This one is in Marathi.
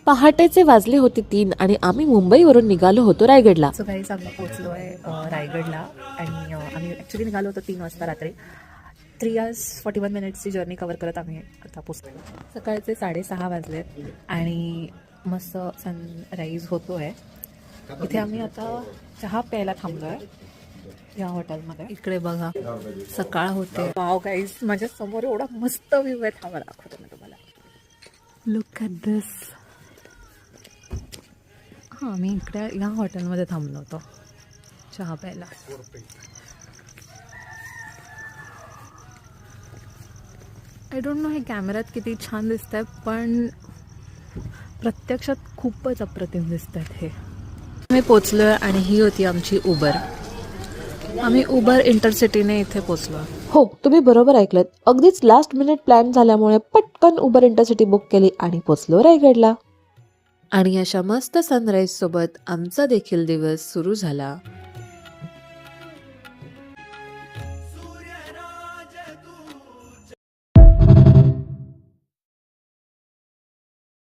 पहाटेचे वाजले होते 3 आणि आम्ही मुंबईवरून निघालो होतो रायगडला. सो गाईज आम्ही पोचलो आहे रायगडला आणि आम्ही ॲक्च्युली निघालो होतो 3 वाजता रात्री. 3 hours 41 minutesची जर्नी कवर करत आम्ही आता पोचलो. सकाळचे 6:30 वाजलेत आणि मस्त सनराईज होतो आहे. इथे आम्ही आता चहा प्यायला थांबलो आहे या हॉटेलमध्ये. इकडे बघा सकाळ होते. वाव गाईज, माझ्या समोर एवढा मस्त व्ह्यू आहे. थांबा दाखवते मी तुम्हाला. लुक ॲट दिस. हां, मी इकडे या हॉटेलमध्ये थांबलो होतो चहा प्यायला. आय डोंट नो हे कॅमेऱ्यात किती छान दिसत आहे, पण प्रत्यक्षात खूपच अप्रतिम दिसत आहेत हे. मी पोचलो आहे आणि ही होती आमची उबर. आम्ही उबर इंटरसिटीने इथे पोचलो. हो, तुम्ही बरोबर ऐकलत. अगदीच लास्ट मिनिट प्लॅन झाल्यामुळे पटकन उबर इंटरसिटी बुक केली आणि पोचलो रायगडला. आणि अशा मस्त सनराईज सोबत आमचा देखील दिवस सुरू झाला.